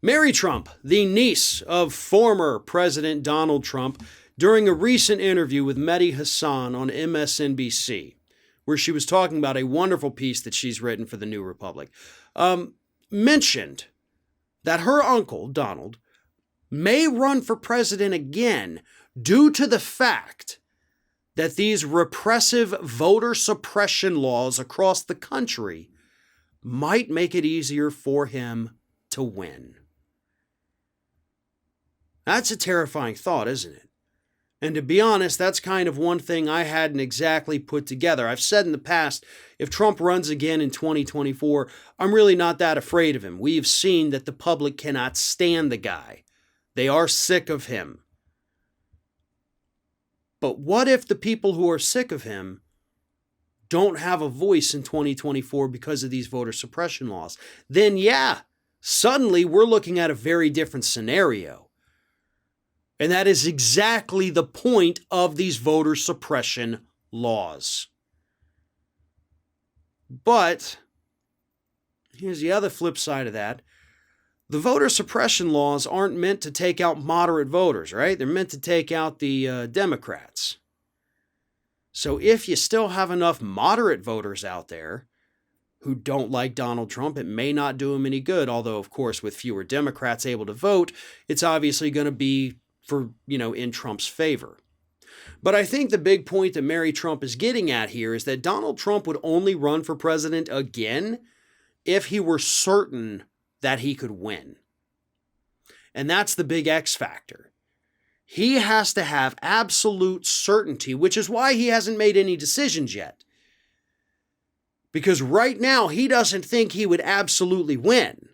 Mary Trump, the niece of former President Donald Trump, during a recent interview with Mehdi Hasan on MSNBC, where she was talking about a wonderful piece that she's written for the New Republic, mentioned that her uncle, Donald, may run for president again due to the fact that these repressive voter suppression laws across the country might make it easier for him to win. That's a terrifying thought, isn't it? And to be honest, that's kind of one thing I hadn't exactly put together. I've said in the past, if Trump runs again in 2024, I'm really not that afraid of him. We've seen that the public cannot stand the guy. They are sick of him. But what if the people who are sick of him don't have a voice in 2024 because of these voter suppression laws? Then yeah, suddenly we're looking at a very different scenario. And that is exactly the point of these voter suppression laws. But here's the other flip side of that. The voter suppression laws aren't meant to take out moderate voters, right? They're meant to take out the Democrats. So if you still have enough moderate voters out there who don't like Donald Trump, it may not do them any good. Although, of course, with fewer Democrats able to vote, it's obviously going to be in Trump's favor. But I think the big point that Mary Trump is getting at here is that Donald Trump would only run for president again if he were certain that he could win. And that's the big X factor. He has to have absolute certainty, which is why he hasn't made any decisions yet. Because right now, he doesn't think he would absolutely win.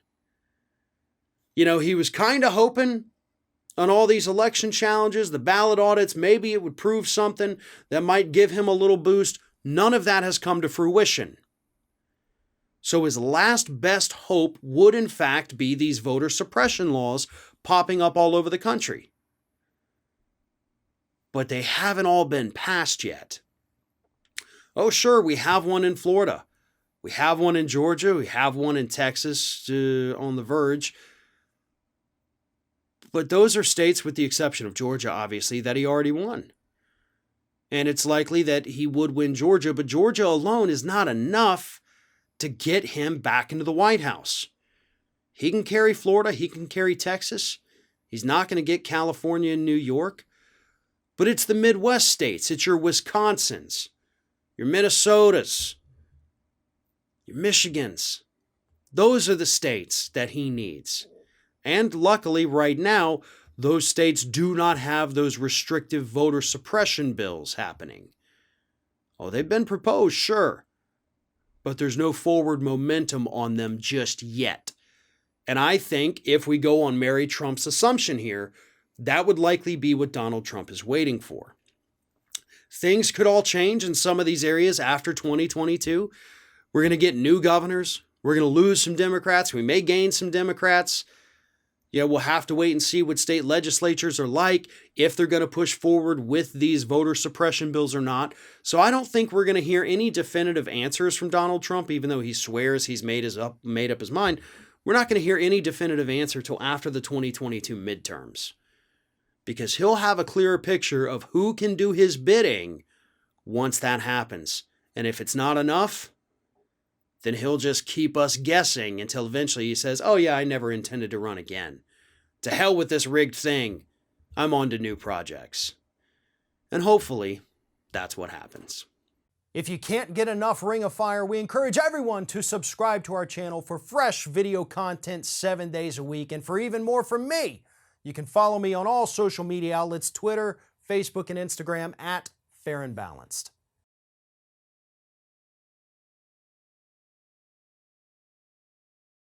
He was kind of hoping on all these election challenges, the ballot audits, maybe it would prove something that might give him a little boost. None of that has come to fruition. So his last best hope would in fact be these voter suppression laws popping up all over the country. But they haven't all been passed yet. Oh, sure, we have one in Florida. We have one in Georgia. We have one in Texas on the verge. But those are states, with the exception of Georgia, obviously, that he already won. And it's likely that he would win Georgia, but Georgia alone is not enough to get him back into the White House. He can carry Florida. He can carry Texas. He's not going to get California and New York. But it's the Midwest states. It's your Wisconsins, your Minnesotas, your Michigans. Those are the states that he needs. And luckily, right now, those states do not have those restrictive voter suppression bills happening. Oh, they've been proposed, sure. But there's no forward momentum on them just yet. And I think if we go on Mary Trump's assumption here, that would likely be what Donald Trump is waiting for. Things could all change in some of these areas after 2022. We're going to get new governors. We're going to lose some Democrats. We may gain some Democrats. We'll have to wait and see what state legislatures are like, if they're going to push forward with these voter suppression bills or not. So I don't think we're going to hear any definitive answers from Donald Trump, even though he swears he's made up his mind. We're not going to hear any definitive answer till after the 2022 midterms, because he'll have a clearer picture of who can do his bidding once that happens. And if it's not enough, then he'll just keep us guessing until eventually he says, oh yeah, I never intended to run again. To hell with this rigged thing. I'm on to new projects. And hopefully, that's what happens. If you can't get enough Ring of Fire, we encourage everyone to subscribe to our channel for fresh video content 7 days a week. And for even more from me, you can follow me on all social media outlets, Twitter, Facebook, and Instagram @FairandBalanced.